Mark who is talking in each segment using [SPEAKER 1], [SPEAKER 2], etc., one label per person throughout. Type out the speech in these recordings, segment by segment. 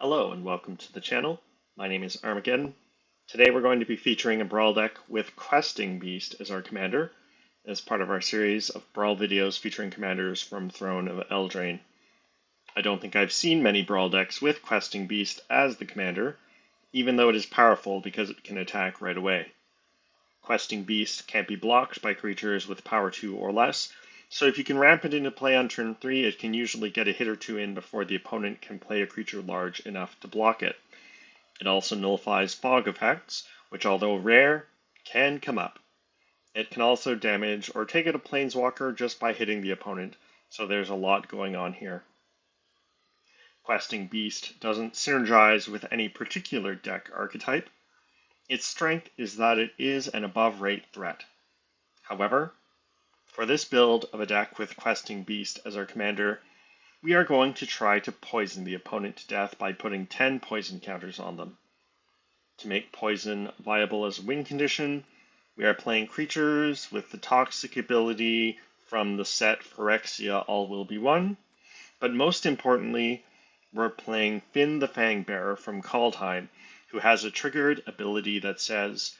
[SPEAKER 1] Hello and welcome to the channel. My name is Armageddon. Today we're going to be featuring a Brawl deck with Questing Beast as our commander, as part of our series of Brawl videos featuring commanders from Throne of Eldraine. I don't think I've seen many Brawl decks with Questing Beast as the commander, even though it is powerful because it can attack right away. Questing Beast can't be blocked by creatures with power 2 or less, so if you can ramp it into play on turn 3, it can usually get a hit or two in before the opponent can play a creature large enough to block it. It also nullifies fog effects, which although rare, can come up. It can also damage or take out a planeswalker just by hitting the opponent, so there's a lot going on here. Questing Beast doesn't synergize with any particular deck archetype. Its strength is that it is an above-rate threat. However, for this build of a deck with Questing Beast as our commander, we are going to try to poison the opponent to death by putting 10 poison counters on them. To make poison viable as a win condition, we are playing creatures with the toxic ability from the set Phyrexia All Will Be One, but most importantly, we're playing Finn the Fangbearer from Kaldheim, who has a triggered ability that says,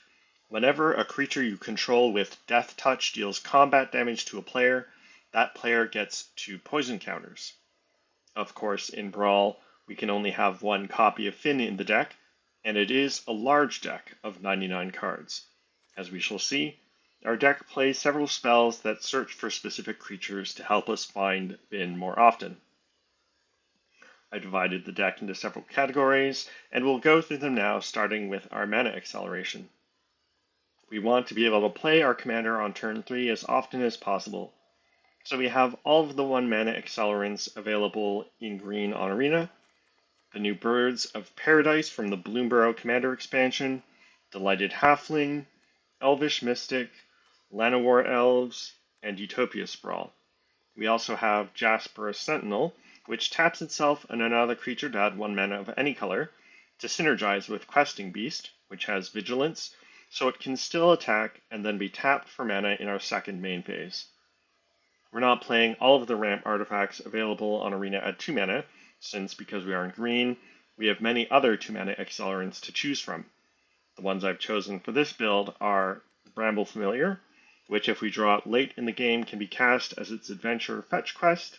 [SPEAKER 1] whenever a creature you control with Death Touch deals combat damage to a player, that player gets 2 poison counters. Of course, in Brawl, we can only have one copy of Finn in the deck, and it is a large deck of 99 cards. As we shall see, our deck plays several spells that search for specific creatures to help us find Finn more often. I divided the deck into several categories, and we'll go through them now, starting with our mana acceleration. We want to be able to play our commander on turn 3 as often as possible, so we have all of the 1 mana accelerants available in green on Arena, the new Birds of Paradise from the Bloomburrow Commander expansion, Delighted Halfling, Elvish Mystic, Llanowar Elves, and Utopia Sprawl. We also have Jasper Sentinel, which taps itself and another creature to add 1 mana of any color, to synergize with Questing Beast, which has Vigilance, so it can still attack and then be tapped for mana in our second main phase. We're not playing all of the ramp artifacts available on Arena at 2 mana, since because we are in green, we have many other 2 mana accelerants to choose from. The ones I've chosen for this build are Bramble Familiar, which if we draw it late in the game can be cast as its adventure fetch quest,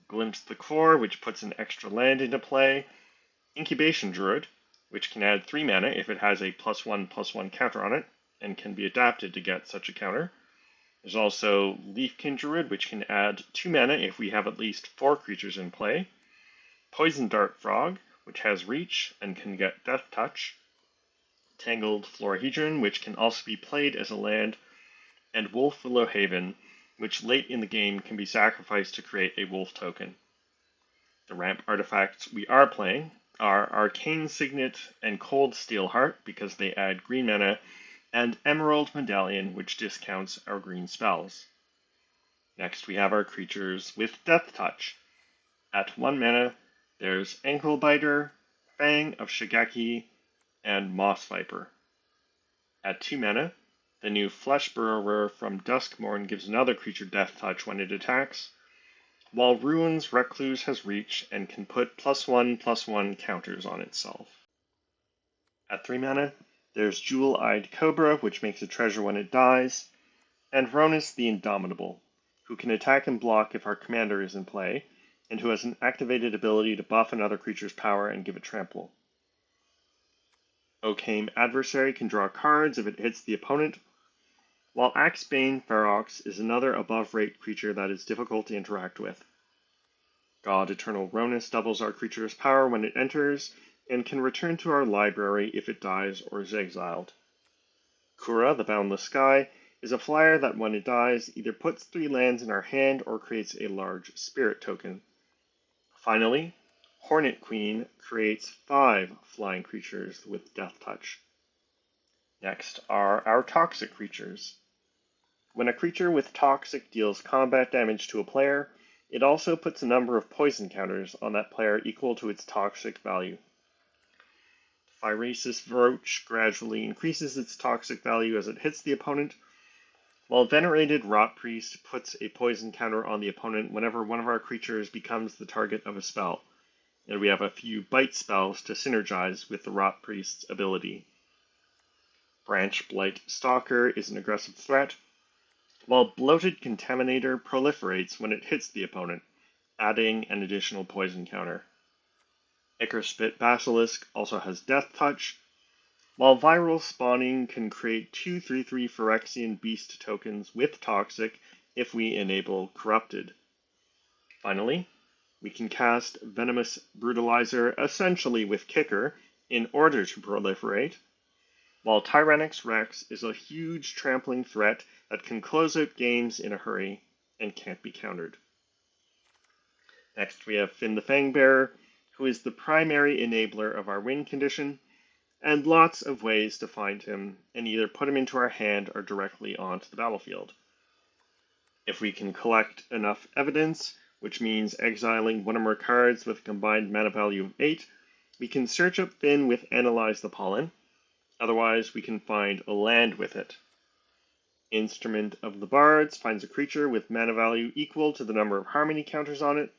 [SPEAKER 1] Glimpse the Core, which puts an extra land into play, Incubation Druid, which can add 3 mana if it has a +1/+1 counter on it, and can be adapted to get such a counter. There's also Leafkin Druid, which can add 2 mana if we have at least 4 creatures in play, Poison Dart Frog, which has Reach and can get Death Touch, Tangled Florahedron, which can also be played as a land, and Wolf Willow Haven, which late in the game can be sacrificed to create a wolf token. The ramp artifacts we are playing are Arcane Signet and Cold Steel Heart, because they add green mana, and Emerald Medallion, which discounts our green spells. Next we have our creatures with Death Touch. At 1 mana, there's Ankle Biter, Fang of Shigeki, and Moss Viper. At 2 mana, the new Flesh Burrower from Duskmourn gives another creature Death Touch when it attacks, while Ruin's Recluse has Reach and can put +1/+1 counters on itself. At 3 mana, there's Jewel-Eyed Cobra, which makes a treasure when it dies, and Ronus the Indomitable, who can attack and block if our commander is in play, and who has an activated ability to buff another creature's power and give it trample. Oakhame Adversary can draw cards if it hits the opponent, while Axebane Ferox is another above-rate creature that is difficult to interact with. God Eternal Ronus doubles our creature's power when it enters, and can return to our library if it dies or is exiled. Kura, the Boundless Sky, is a flyer that when it dies either puts 3 lands in our hand or creates a large spirit token. Finally, Hornet Queen creates 5 flying creatures with Death Touch. Next are our toxic creatures. When a creature with Toxic deals combat damage to a player, it also puts a number of poison counters on that player equal to its Toxic value. Phyresis Roach gradually increases its Toxic value as it hits the opponent, while Venerated Rot Priest puts a poison counter on the opponent whenever one of our creatures becomes the target of a spell. and we have a few bite spells to synergize with the Rot Priest's ability. Branch Blight Stalker is an aggressive threat, while Bloated Contaminator proliferates when it hits the opponent, adding an additional poison counter. Ichorspit Basilisk also has Death Touch, while Viral Spawning can create 2 3/3 Phyrexian Beast tokens with Toxic if we enable Corrupted. Finally, we can cast Venomous Brutalizer essentially with Kicker in order to proliferate, while Tyrannix Rex is a huge trampling threat that can close out games in a hurry and can't be countered. Next we have Finn the Fangbearer, who is the primary enabler of our win condition, and lots of ways to find him and either put him into our hand or directly onto the battlefield. If we can collect enough evidence, which means exiling one or more cards with a combined mana value of 8, we can search up Finn with Analyze the Pollen. Otherwise, we can find a land with it. Instrument of the Bards finds a creature with mana value equal to the number of Harmony counters on it,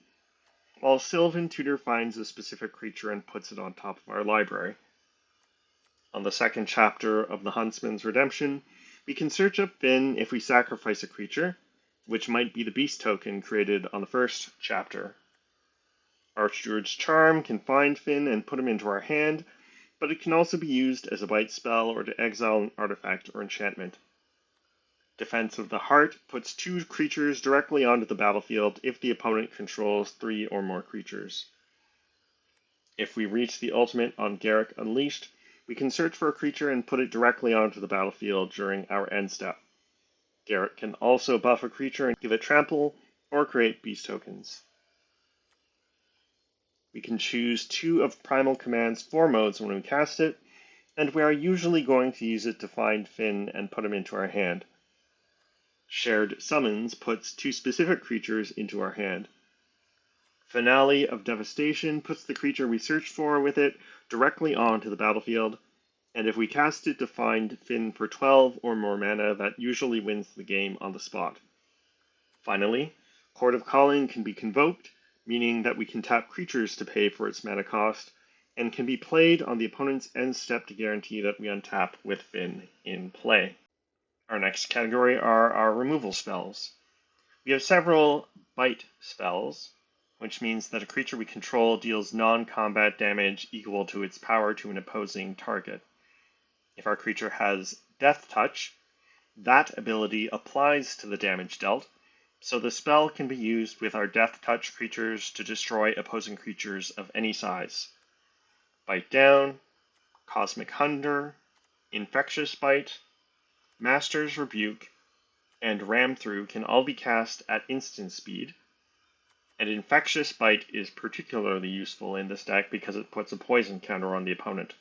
[SPEAKER 1] while Sylvan Tutor finds a specific creature and puts it on top of our library. On the second chapter of the Huntsman's Redemption, we can search up Finn if we sacrifice a creature, which might be the beast token created on the first chapter. Archdruid's Charm can find Finn and put him into our hand, but it can also be used as a bite spell or to exile an artifact or enchantment. Defense of the Heart puts 2 creatures directly onto the battlefield if the opponent controls 3 or more creatures. If we reach the ultimate on Garruk Unleashed, we can search for a creature and put it directly onto the battlefield during our end step. Garruk can also buff a creature and give it trample or create beast tokens. We can choose 2 of Primal Command's 4 modes when we cast it, and we are usually going to use it to find Finn and put him into our hand. Shared Summons puts 2 specific creatures into our hand. Finale of Devastation puts the creature we searched for with it directly onto the battlefield, and if we cast it to find Finn for 12 or more mana, that usually wins the game on the spot. Finally, Chord of Calling can be convoked, meaning that we can tap creatures to pay for its mana cost, and can be played on the opponent's end step to guarantee that we untap with Finn in play. Our next category are our removal spells. We have several bite spells, which means that a creature we control deals non-combat damage equal to its power to an opposing target. If our creature has Death Touch, that ability applies to the damage dealt, so the spell can be used with our Death Touch creatures to destroy opposing creatures of any size. Bite Down, Cosmic Hunter, Infectious Bite, Master's Rebuke, and Ram Through can all be cast at instant speed, and Infectious Bite is particularly useful in this deck because it puts a poison counter on the opponent.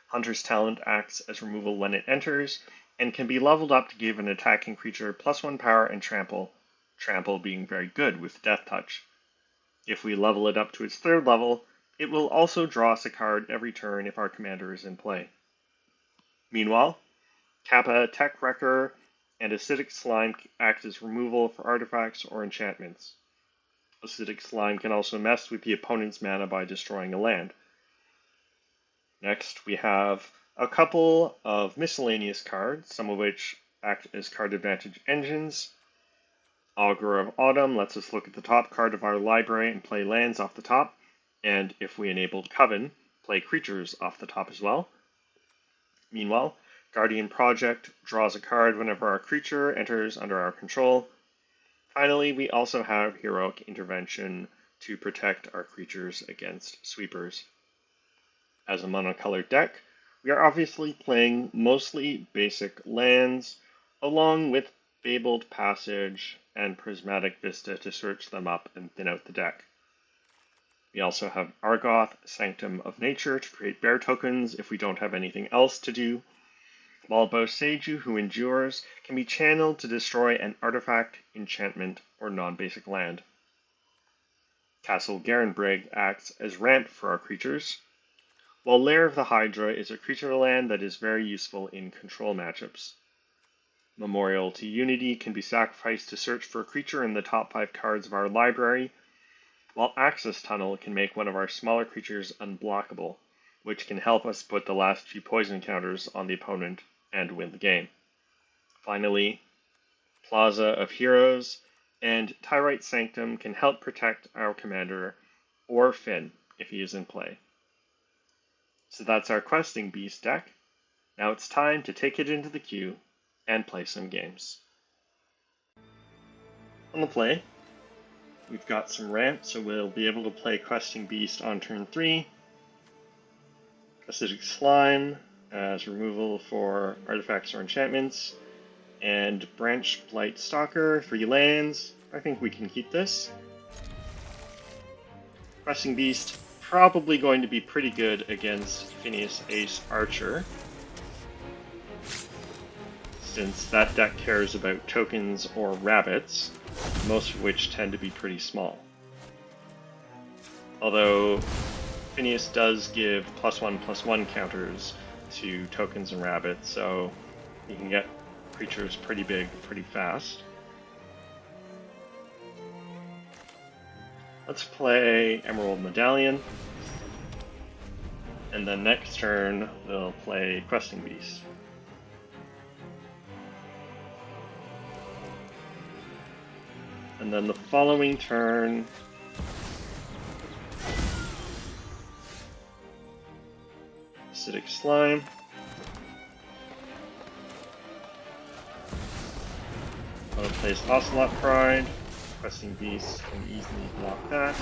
[SPEAKER 1] Hunter's Talent acts as removal when it enters, and can be leveled up to give an attacking creature +1 power and trample, trample being very good with Death Touch. If we level it up to its 3rd level, it will also draw us a card every turn if our commander is in play. Meanwhile, Kappa, Tech Wrecker, and Acidic Slime act as removal for artifacts or enchantments. Acidic Slime can also mess with the opponent's mana by destroying a land. Next, we have a couple of miscellaneous cards, some of which act as card advantage engines. Augur of Autumn lets us look at the top card of our library and play lands off the top, and if we enabled Coven, play creatures off the top as well. Meanwhile, Guardian Project draws a card whenever our creature enters under our control. Finally, we also have Heroic Intervention to protect our creatures against sweepers. As a monocolored deck, we are obviously playing mostly basic lands, along with Fabled Passage and Prismatic Vista to search them up and thin out the deck. We also have Argoth, Sanctum of Nature to create bear tokens if we don't have anything else to do, while Boseiju, Who Endures, can be channeled to destroy an artifact, enchantment, or non-basic land. Castle Garenbrig acts as ramp for our creatures, while Lair of the Hydra is a creature land that is very useful in control matchups. Memorial to Unity can be sacrificed to search for a creature in the top 5 cards of our library, while Access Tunnel can make one of our smaller creatures unblockable, which can help us put the last few poison counters on the opponent and win the game. Finally, Plaza of Heroes and Tyrite Sanctum can help protect our commander or Finn if he is in play. So that's our Questing Beast deck. Now it's time to take it into the queue and play some games. On the play, we've got some ramp, so we'll be able to play Questing Beast on turn 3, Acidic Slime as removal for artifacts or enchantments, and Branch Blight Stalker, 3 lands. I think we can keep this. Questing Beast, probably going to be pretty good against Phineas Ace Archer, since that deck cares about tokens or rabbits, most of which tend to be pretty small. Although Phineas does give +1/+1 counters to tokens and rabbits, so you can get creatures pretty big pretty fast. Let's play Emerald Medallion, and then next turn we'll play Questing Beast. And then the following turn, Acidic Slime. I'm going to place Ocelot Pride. Questing Beast can easily block that.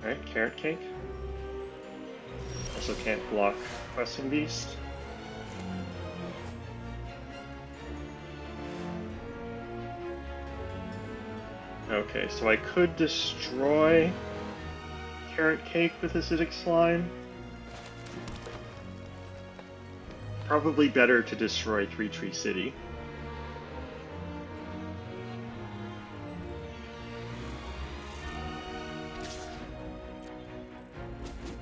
[SPEAKER 1] Alright, Carrot Cake. Also can't block Questing Beast. Okay, so I could destroy Carrot Cake with Acidic Slime. Probably better to destroy Three Tree City.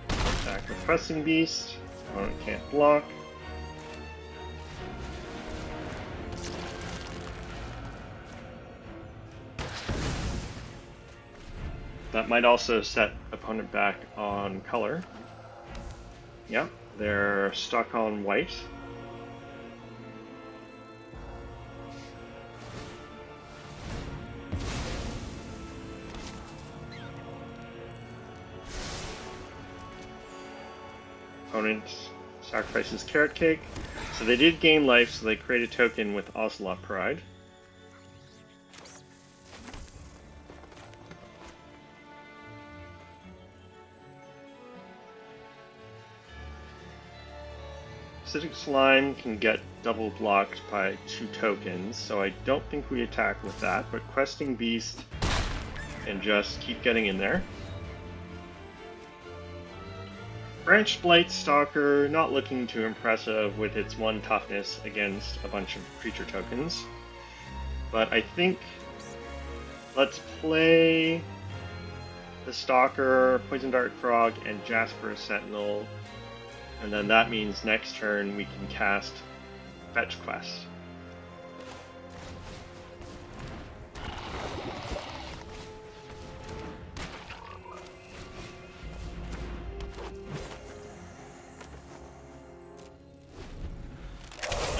[SPEAKER 1] Attack with Questing Beast. Opponent can't block. That might also set opponent back on color. Yep, they're stuck on white. Opponent sacrifices Carrot Cake. So they did gain life, so they create a token with Ocelot Pride. Acidic Slime can get double blocked by 2 tokens, so I don't think we attack with that, but Questing Beast can just keep getting in there. Branch Blight Stalker, not looking too impressive with its 1 toughness against a bunch of creature tokens, but I think let's play the Stalker, Poison Dart Frog, and Jasper Sentinel. And then that means next turn we can cast Fetch Quest.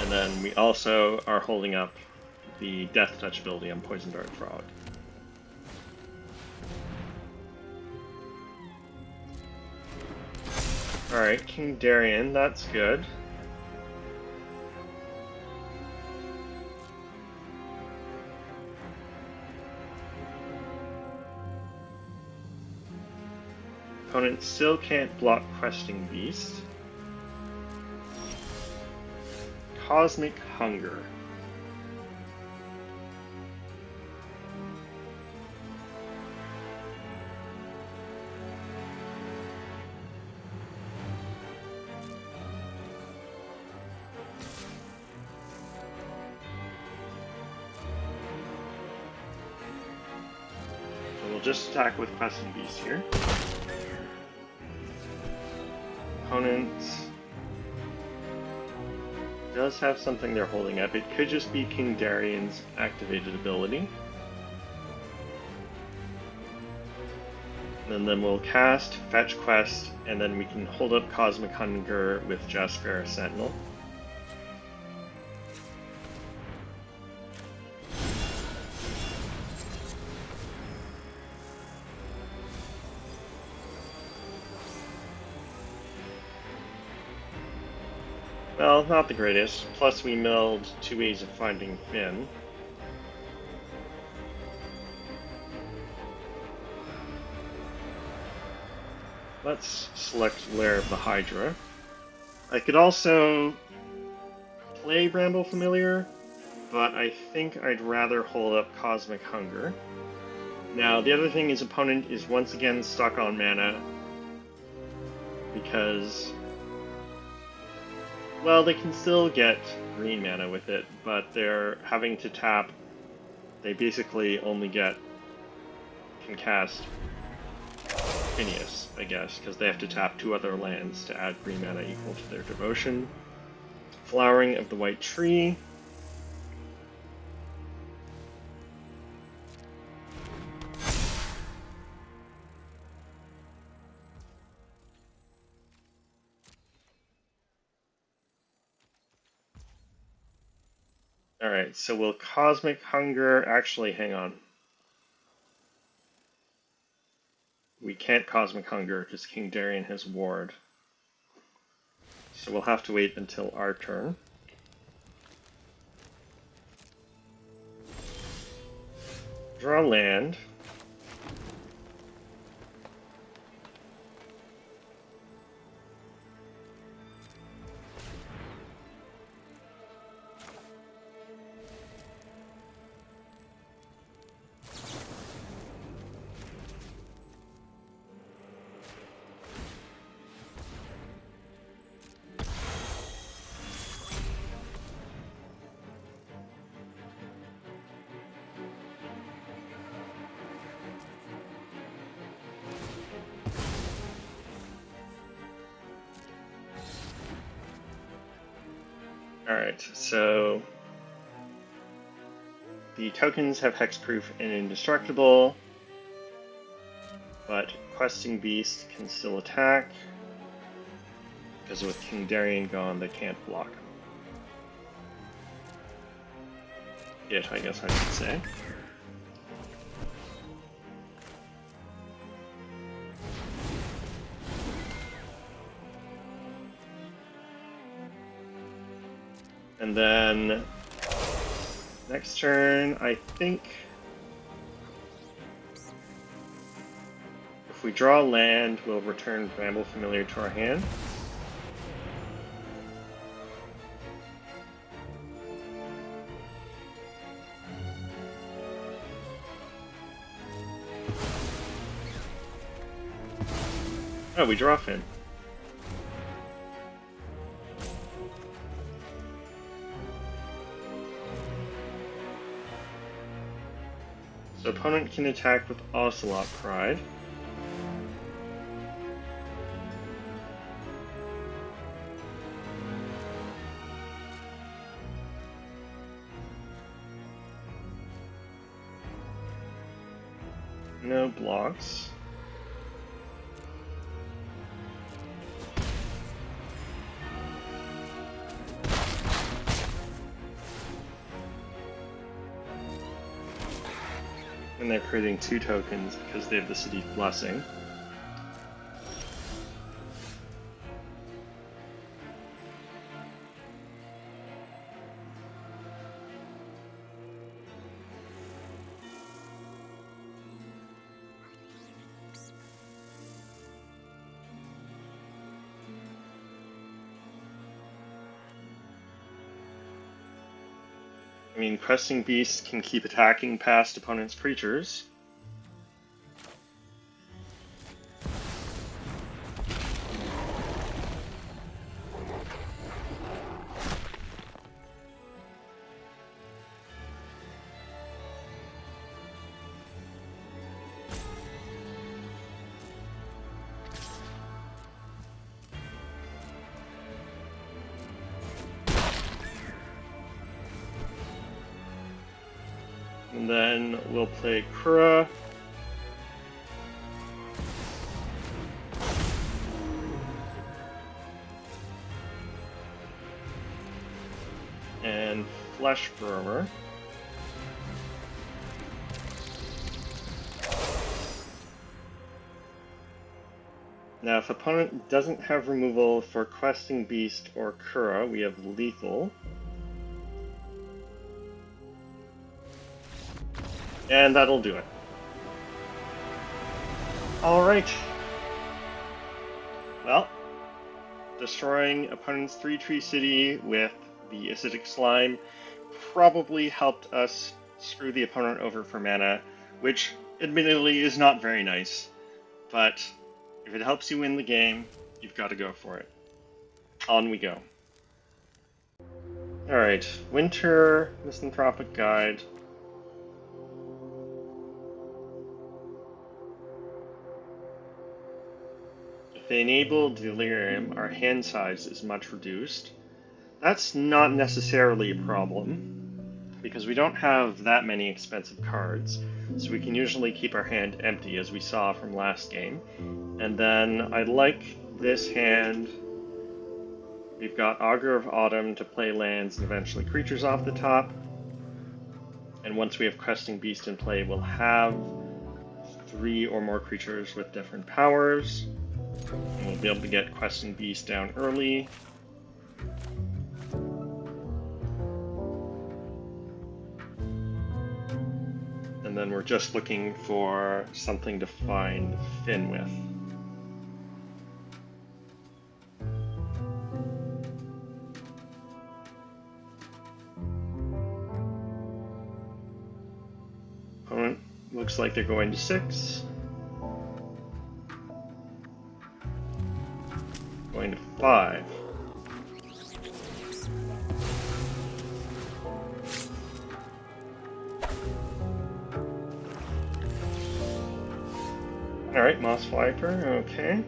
[SPEAKER 1] And then we also are holding up the Death Touch ability on Poison Dart Frog. Alright, King Darien, that's good. Opponent still can't block Questing Beast. Cosmic Hunger. Just attack with Questing Beast here. does have something they're holding up. It could just be King Darian's activated ability. And then we'll cast Fetch Quest, and then we can hold up Cosmic Hunger with Jaspera Sentinel. Well, not the greatest. Plus we milled 2 ways of finding Finn. Let's select Lair of the Hydra. I could also play Bramble Familiar, but I think I'd rather hold up Cosmic Hunger. Now, the other thing is opponent is once again stuck on mana, because, well, they can still get green mana with it, but they're having to tap. They basically only can cast Phineas, I guess, because they have to tap 2 other lands to add green mana equal to their devotion. Flowering of the White Tree. Alright, so will Cosmic Hunger actually hang on? We can't Cosmic Hunger because King Darian has Ward. So we'll have to wait until our turn. Draw land. Alright, so the tokens have hexproof and indestructible, but Questing Beast can still attack, because with King Darian gone, they can't block him. It, I guess I should say. And then next turn, I think if we draw land, we'll return Bramble Familiar to our hand. Oh, we draw Finn. So opponent can attack with Ocelot Pride. No blocks. And they're creating 2 tokens because they have the City's Blessing. I mean, Questing Beast can keep attacking past opponent's creatures. And then we'll play Kura. And Flesh Burner. Now, if opponent doesn't have removal for Questing Beast or Kura, we have Lethal. And that'll do it. Alright. Well, destroying opponent's 3-tree city with the Acidic Slime probably helped us screw the opponent over for mana, which admittedly is not very nice, but if it helps you win the game, you've got to go for it. On we go. Alright, Winter Misanthropic Guide. If they enable Delirium, our hand size is much reduced. That's not necessarily a problem, because we don't have that many expensive cards, so we can usually keep our hand empty, as we saw from last game. And then I like this hand. We've got Augur of Autumn to play lands and eventually creatures off the top. And once we have Questing Beast in play, we'll have 3 or more creatures with different powers. And we'll be able to get Questing Beast down early. And then we're just looking for something to find Finn with. Opponent looks like they're going to 6. Going to 5. Alright, Moss Viper, okay.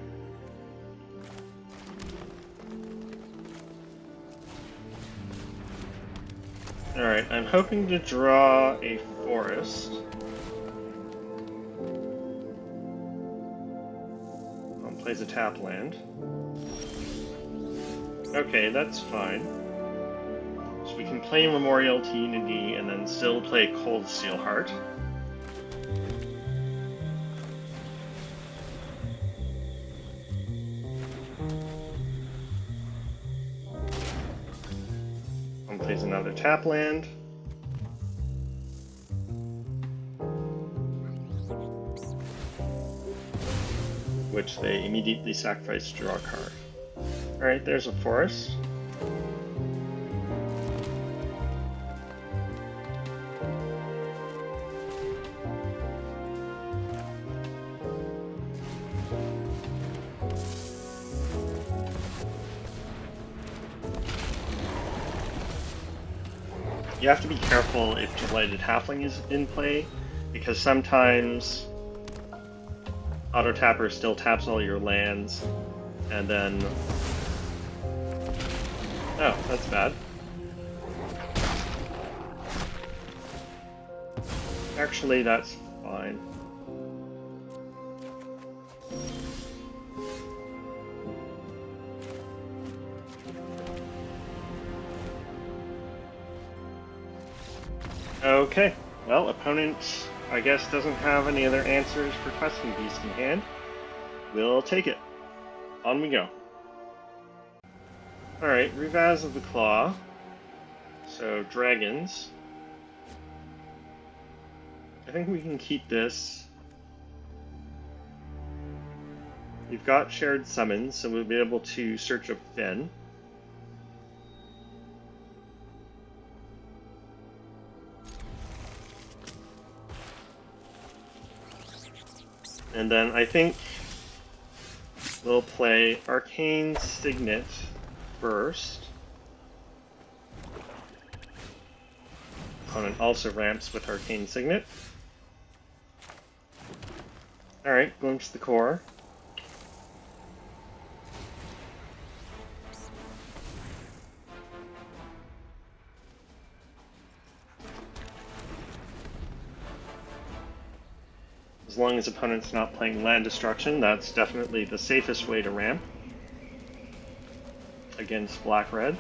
[SPEAKER 1] Alright, I'm hoping to draw a forest. Plays a tap land. Okay, that's fine. So we can play Memorial to Unity and then still play Cold Steelheart. One plays another tap land. Which they immediately sacrifice to draw a card. Alright, there's a forest. You have to be careful if Delighted Halfling is in play, because sometimes Auto Tapper still taps all your lands, and then... Oh, that's bad. Actually, that's fine. Okay, well, opponent, I guess, doesn't have any other answers for Questing Beast in hand. We'll take it. On we go. Alright, Revaz of the Claw. So, dragons. I think we can keep this. We've got shared summons, so we'll be able to search up Finn. And then I think we'll play Arcane Signet first. Opponent also ramps with Arcane Signet. Alright, Glimpse the Core. As long as opponent's not playing land destruction, that's definitely the safest way to ramp against black-red.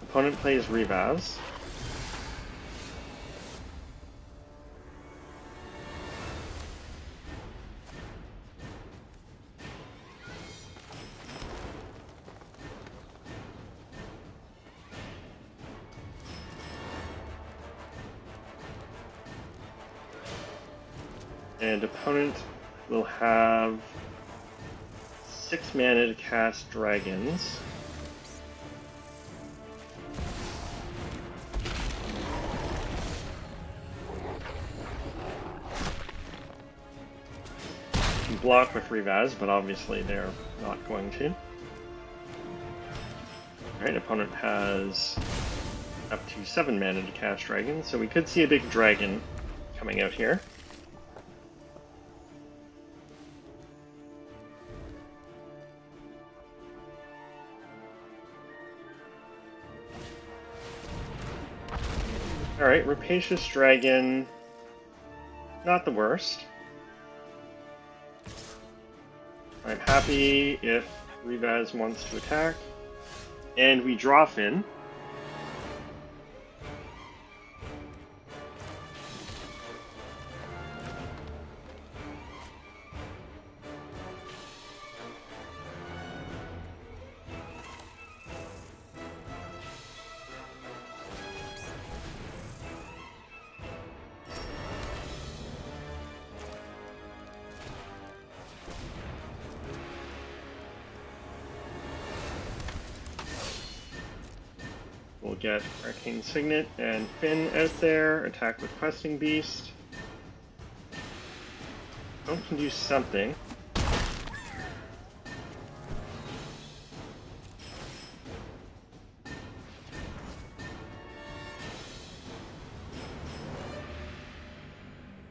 [SPEAKER 1] Opponent plays Revaz. And opponent will have 6 mana to cast dragons. Can block with Revaz, but obviously they're not going to. Alright, opponent has up to 7 mana to cast dragons, so we could see a big dragon coming out here. Alright, Rapacious Dragon, not the worst. I'm happy if Revaz wants to attack. And we draw Finn. We'll get Arcane Signet and Finn out there, attack with Questing Beast. Oh, can do something.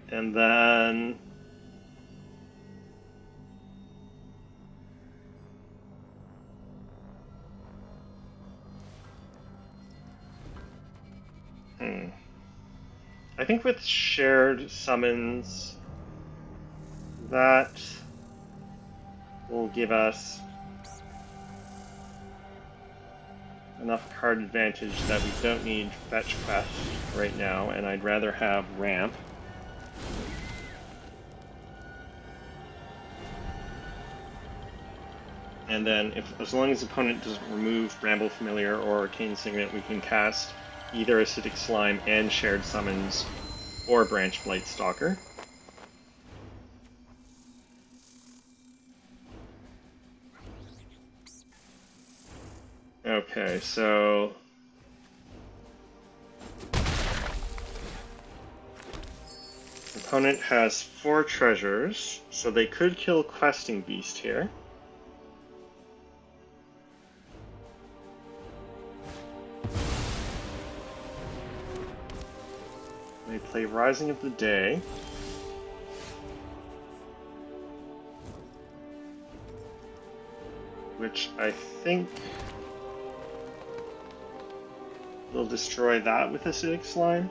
[SPEAKER 1] And then I think with shared summons, that will give us enough card advantage that we don't need Fetch Quest right now, and I'd rather have Ramp. And then, as long as the opponent doesn't remove Bramble Familiar or Arcane Signet, we can cast either Acidic Slime and Shared Summons, or Branch Blight Stalker. Okay, so opponent has 4 treasures, so they could kill Questing Beast here. They play Rising of the Day. Which I think will destroy that with Acidic Slime.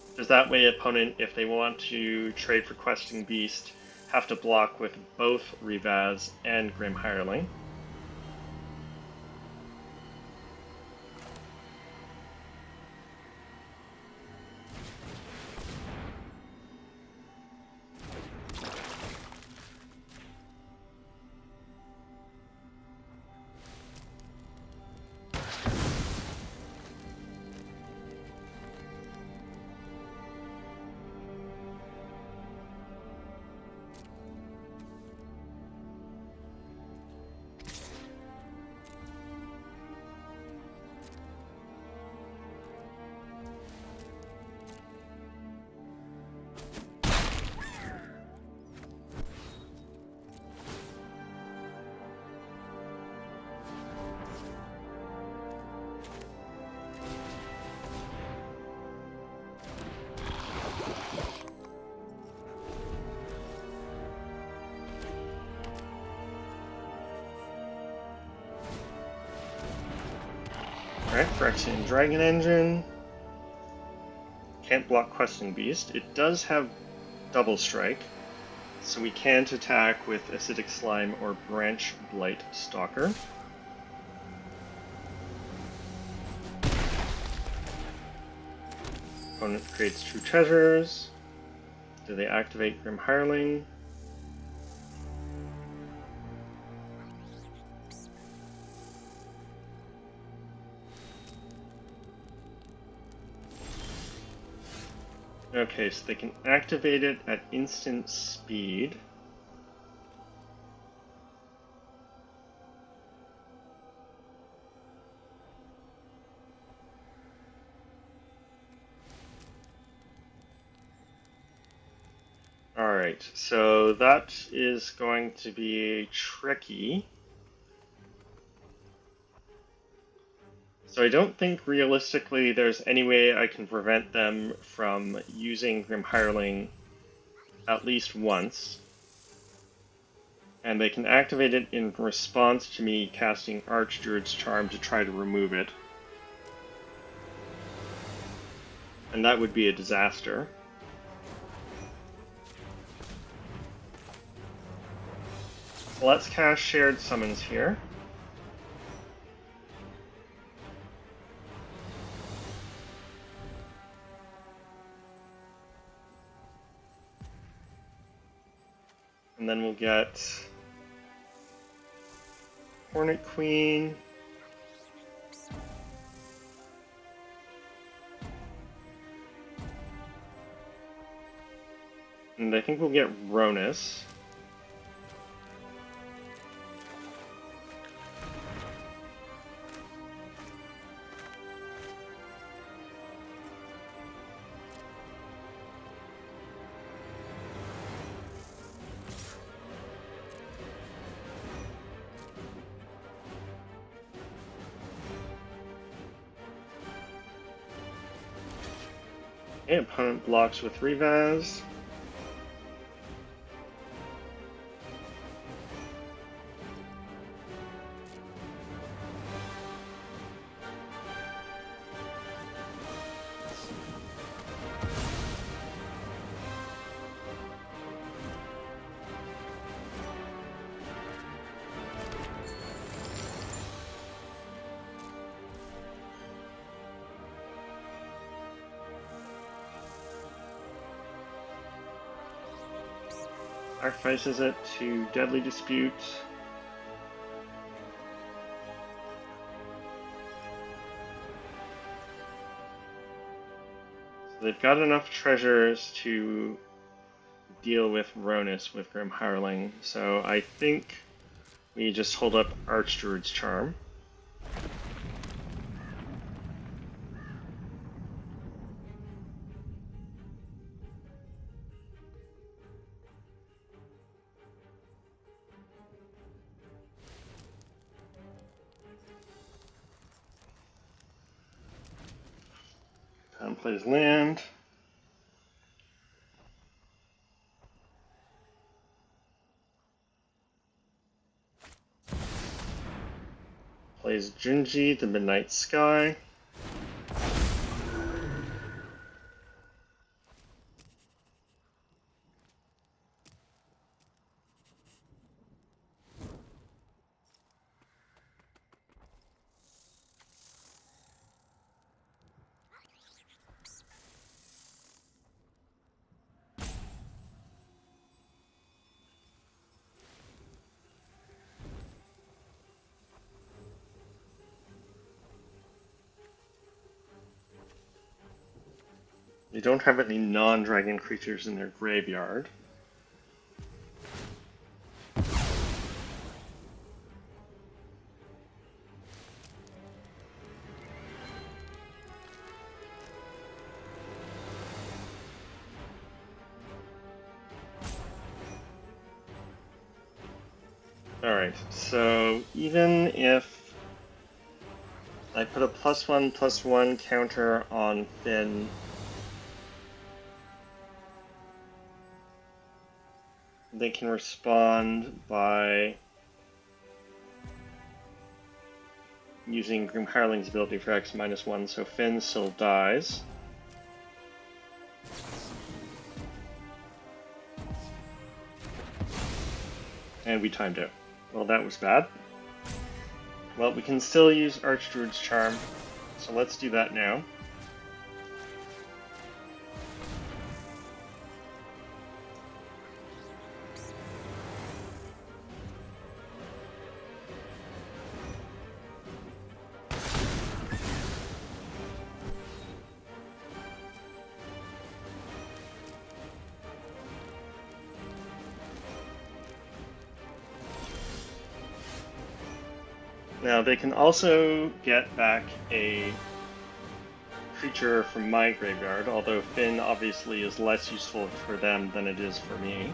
[SPEAKER 1] Because that way opponent, if they want to trade for Questing Beast, have to block with both Revaz and Grim Hireling. Alright, Phyrexian Dragon Engine. Can't block Questing Beast. It does have Double Strike, so we can't attack with Acidic Slime or Branch Blight Stalker. Opponent creates 2 treasures. Do they activate Grim Hireling? Okay, so they can activate it at instant speed. Alright, so that is going to be tricky. So I don't think realistically there's any way I can prevent them from using Grim Hireling at least once. And they can activate it in response to me casting Archdruid's Charm to try to remove it. And that would be a disaster. So let's cast Shared Summons here. And then we'll get Hornet Queen. And I think we'll get Ronus. Okay, opponent blocks with Revaz. Sacrifices it to Deadly Dispute. So they've got enough treasures to deal with Ronus with Grim Hireling, so I think we just hold up Archdruid's Charm. Plays land. Plays Junji, the Midnight Sky. They don't have any non-dragon creatures in their graveyard. Alright, so even if I put a +1/+1 counter on Finn, they can respond by using Grim Hireling's ability for X -1, so Finn still dies. And we timed out. Well, that was bad. Well, we can still use Archdruid's Charm, so let's do that now. Now, they can also get back a creature from my graveyard, although Finn obviously is less useful for them than it is for me.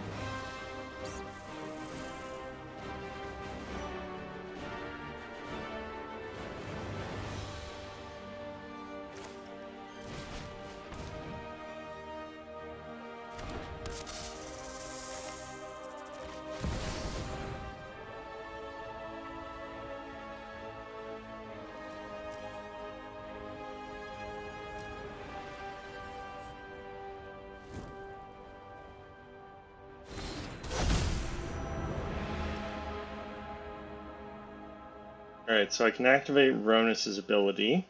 [SPEAKER 1] Alright, so I can activate Ronus's ability,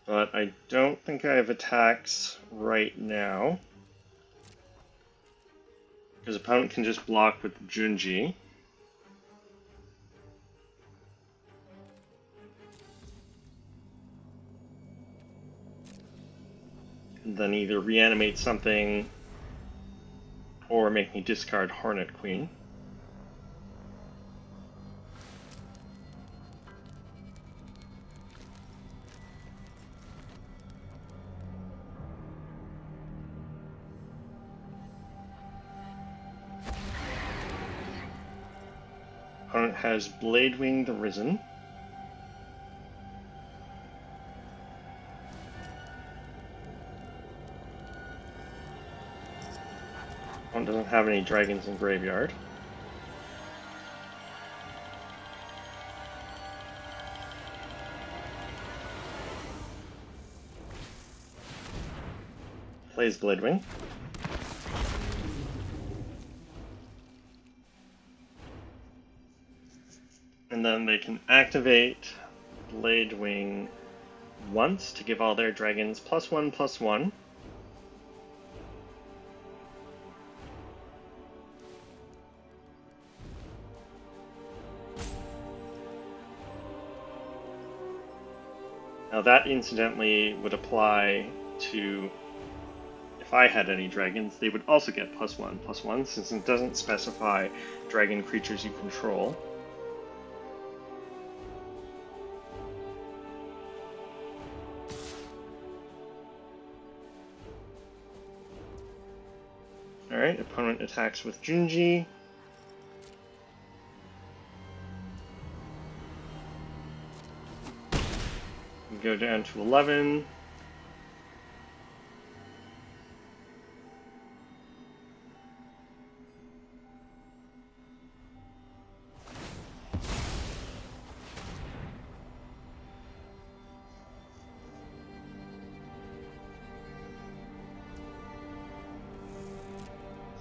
[SPEAKER 1] but I don't think I have attacks right now, because opponent can just block with Junji. And then either reanimate something or make me discard Hornet Queen. Opponent has Bladewing the Risen. Opponent doesn't have any dragons in graveyard. Plays Bladewing. And then they can activate Bladewing once to give all their dragons +1/+1. Now that incidentally would apply to, if I had any dragons, they would also get +1/+1 since it doesn't specify dragon creatures you control. Alright, opponent attacks with Junji. We go down to 11.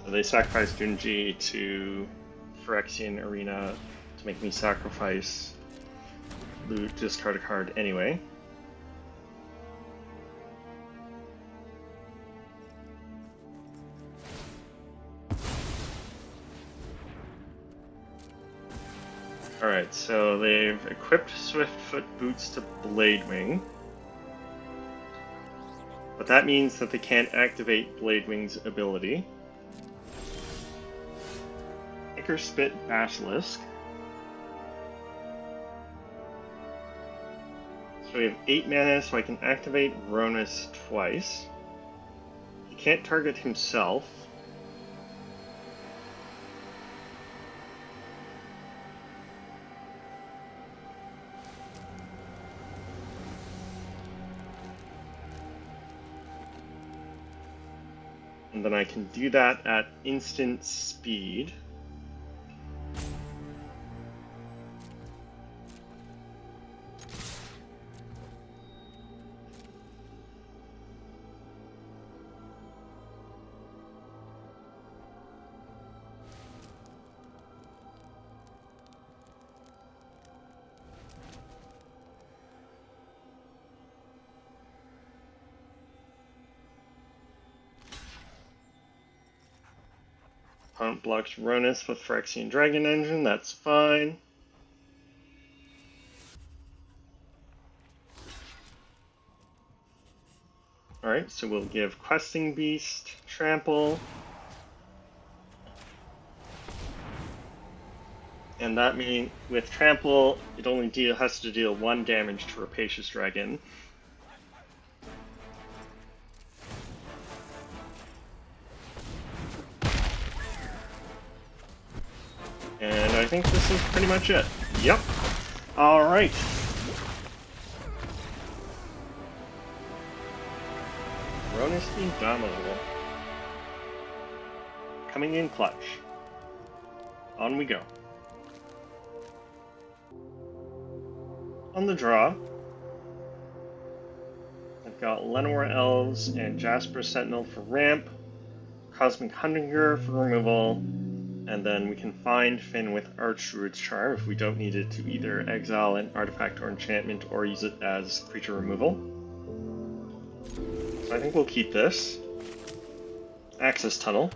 [SPEAKER 1] So they sacrifice Junji to Phyrexian Arena to make me sacrifice loot, discard a card anyway. Alright, so they've equipped Swiftfoot Boots to Bladewing. But that means that they can't activate Bladewing's ability. Spit Basilisk. So we have 8 mana, so I can activate Ronus twice. He can't target himself. And then I can do that at instant speed. Opponent blocks Ronus with Phyrexian Dragon Engine, that's fine. Alright, so we'll give Questing Beast Trample. And that means with Trample, it only has to deal 1 damage to Rapacious Dragon. And I think this is pretty much it. Yep. Alright. Ronus the Indomitable. Coming in clutch. On we go. On the draw, I've got Llanowar Elves and Jasper Sentinel for ramp, Cosmic Hundinger for removal, and then we can find Finn with Archdruid's Charm if we don't need it to either exile an artifact or enchantment or use it as creature removal. So I think we'll keep this. Access Tunnel.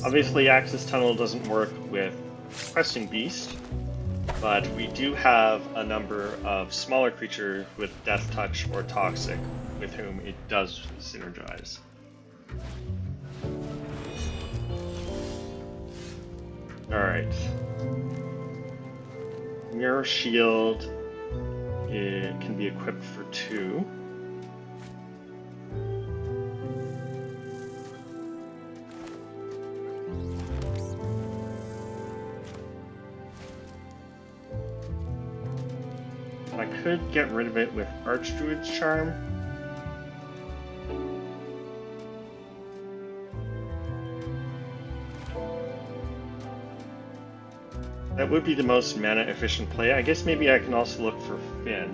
[SPEAKER 1] Obviously Access Tunnel doesn't work with Questing Beast, but we do have a number of smaller creatures with Death Touch or Toxic with whom it does synergize. Alright. Mirror Shield, it can be equipped for 2. I could get rid of it with Archdruid's Charm. That would be the most mana efficient play. I guess maybe I can also look for Finn.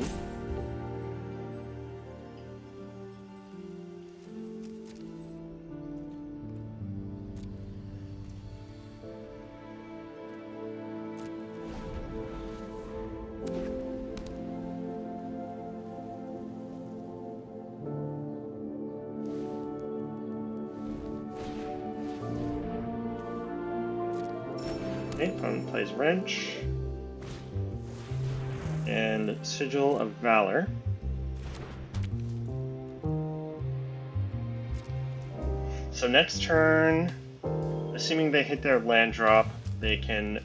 [SPEAKER 1] Okay, opponent plays Wrench. And Sigil of Valor. So next turn, assuming they hit their land drop, they can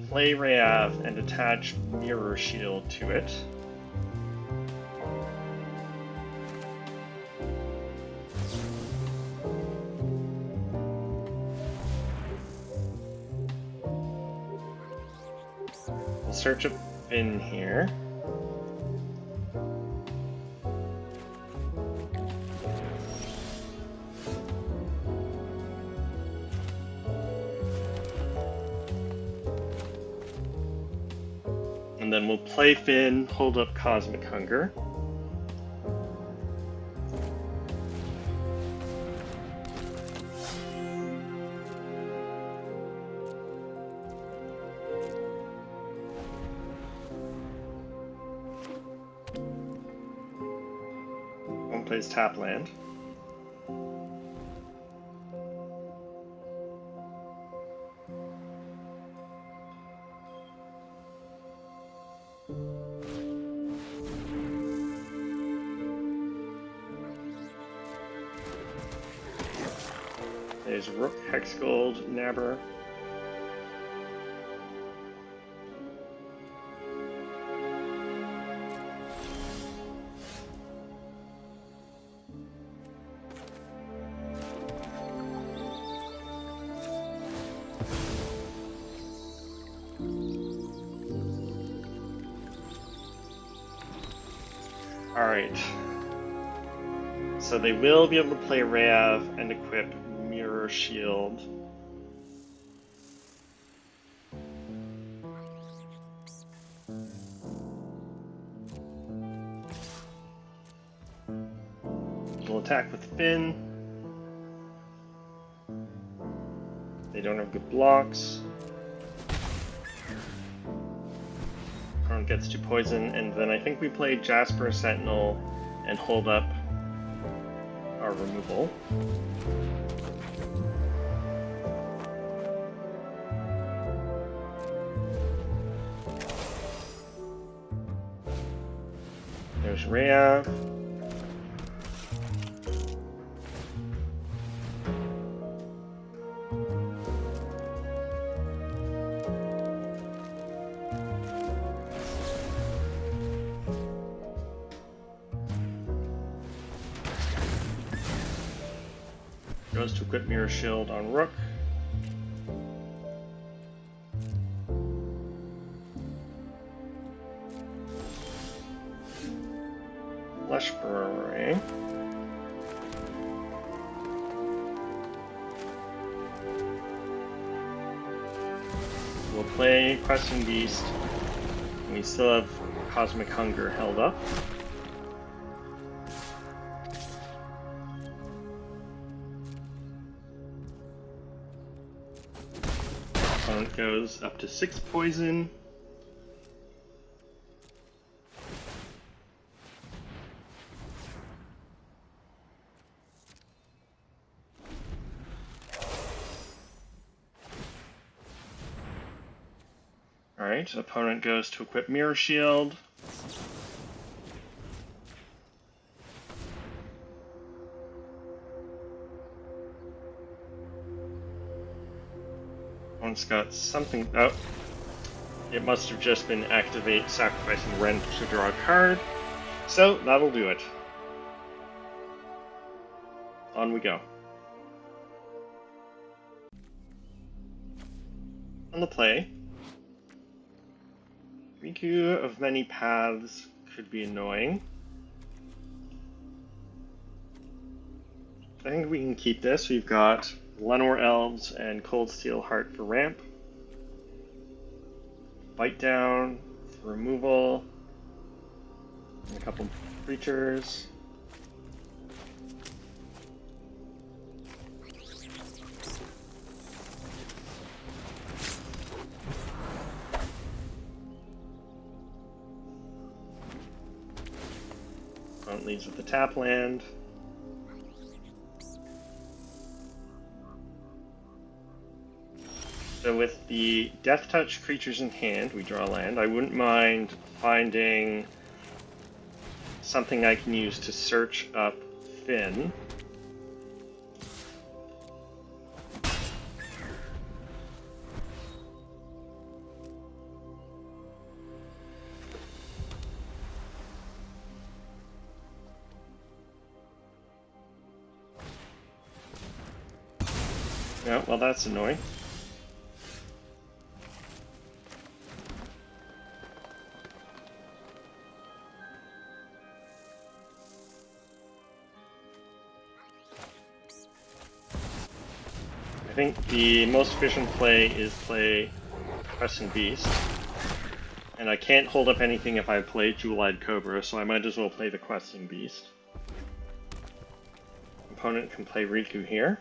[SPEAKER 1] play Rayav and attach Mirror Shield to it. We'll search a Finn here. And then we'll play Finn, hold up Cosmic Hunger. One plays tap land. There's Rook, Hexgold, Nabber. Alright. So they will be able to play Rayav and equip Mirror Shield. We'll attack with Finn. They don't have good blocks. Opponent gets 2 poison, and then I think we play Jasper Sentinel and hold up our removal. There's Rhea. Goes to equip Mirror Shield on Rook. Flesh Burrowing. We'll play Questing Beast. And we still have Cosmic Hunger held up. Opponent goes up to 6 poison. Alright, opponent goes to equip Mirror Shield. Opponent's got something. Oh, it must have just been activate sacrificing Rent to draw a card. So that'll do it. On we go. On the play, Riku of Many Paths could be annoying. I think we can keep this. We've got Lenore Elves and Cold Steel Heart for ramp. Bite Down for removal. And a couple creatures. Opponent leaves with the tap land. So with the Death Touch creatures in hand, we draw land. I wouldn't mind finding something I can use to search up Finn. Oh, well, that's annoying. I think the most efficient play is play Crescent Beast. And I can't hold up anything if I play Jewel-Eyed Cobra, so I might as well play the Questing Beast. Opponent can play Riku here.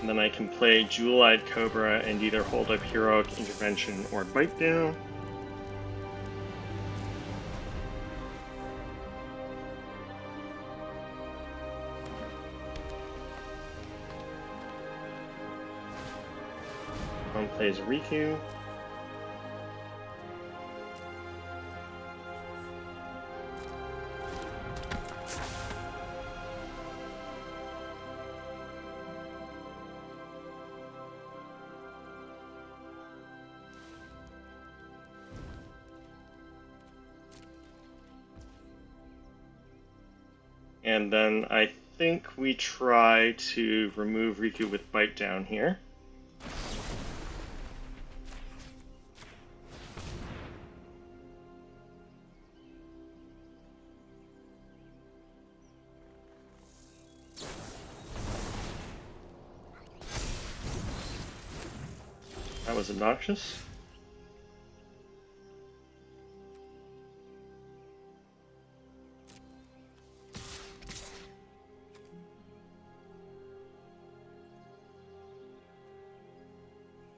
[SPEAKER 1] And then I can play Jewel-Eyed Cobra and either hold up Heroic Intervention or Bite Down. One plays Riku. And then I think we try to remove Riku with Bite Down here. was obnoxious.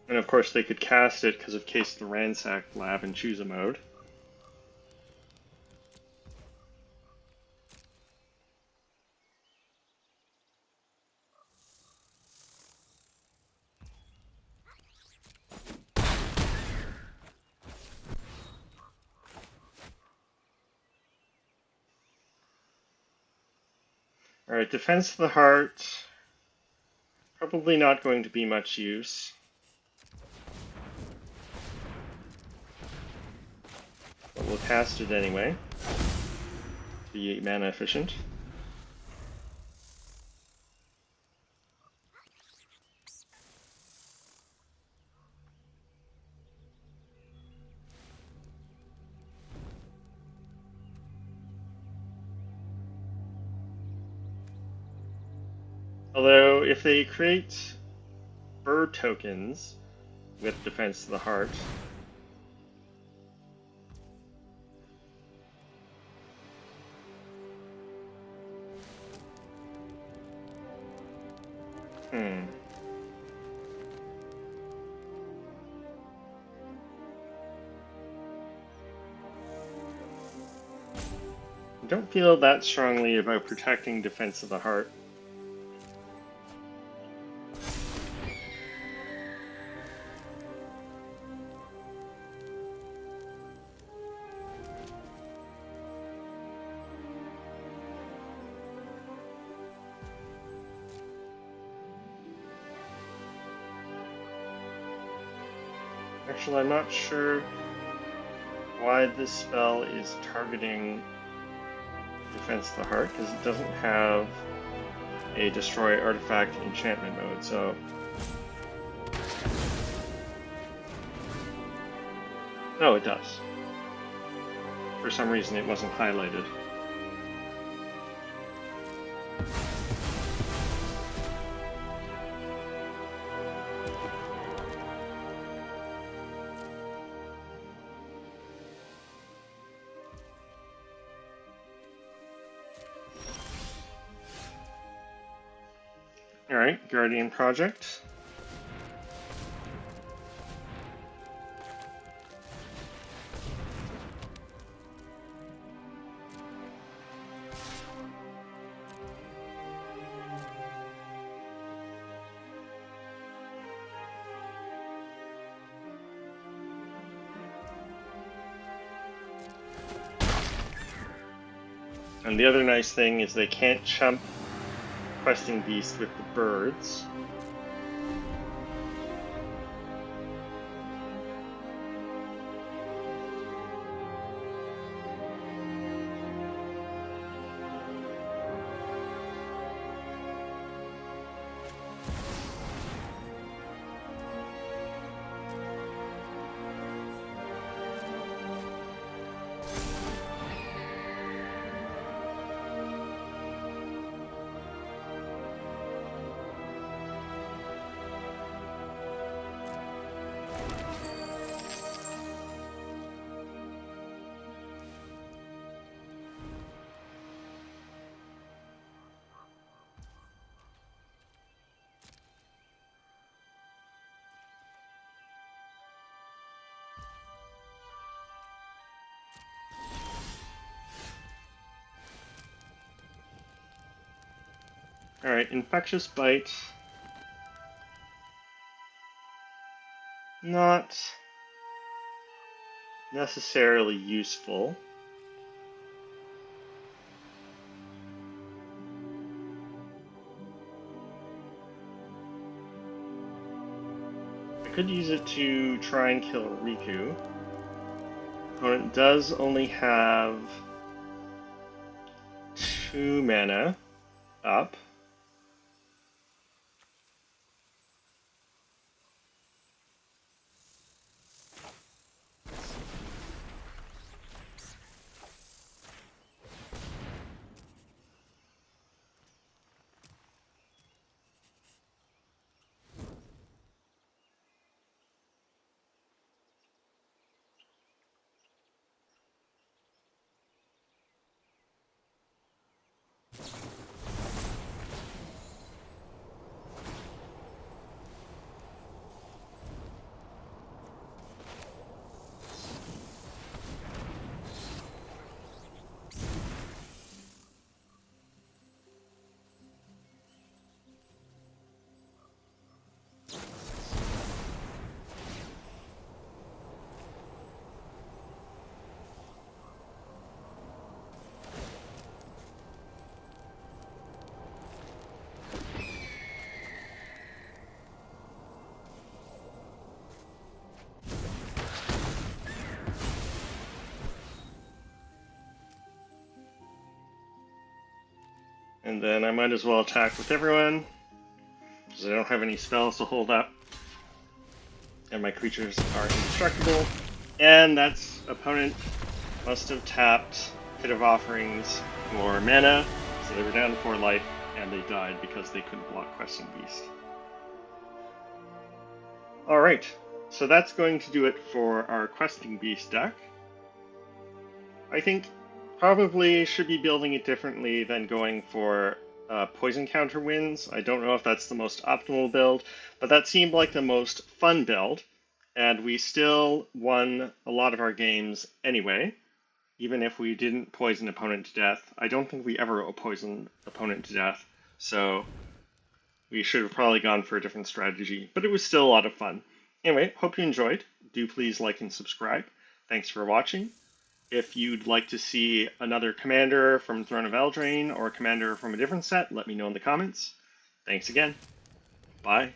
[SPEAKER 1] And of course they could cast it because of case the Ransack Lab and choose a mode. Alright, Defense of the Heart. Probably not going to be much use. But we'll cast it anyway. Be mana efficient. Although, if they create bird tokens with Defense of the Heart, I don't feel that strongly about protecting Defense of the Heart. Actually, I'm not sure why this spell is targeting Defense of the Heart, because it doesn't have a Destroy Artifact enchantment mode, so... No, it does. For some reason it wasn't highlighted. Alright, Guardian Project. And the other nice thing is they can't chump Questing Beast with the birds. Alright, Infectious Bite. Not necessarily useful. I could use it to try and kill Riku. Opponent does only have 2 mana up. And then I might as well attack with everyone, because I don't have any spells to hold up. And my creatures are indestructible. And that's opponent must have tapped Pit of Offerings for mana, so they were down to 4 life, and they died because they couldn't block Questing Beast. Alright, so that's going to do it for our Questing Beast deck. I think probably should be building it differently than going for poison counter wins. I don't know if that's the most optimal build, but that seemed like the most fun build, and we still won a lot of our games anyway, even if we didn't poison opponent to death. I don't think we ever poisoned opponent to death, so we should have probably gone for a different strategy, but it was still a lot of fun. Anyway, hope you enjoyed. Do please like and subscribe. Thanks for watching. If you'd like to see another commander from Throne of Eldraine or a commander from a different set, let me know in the comments. Thanks again. Bye.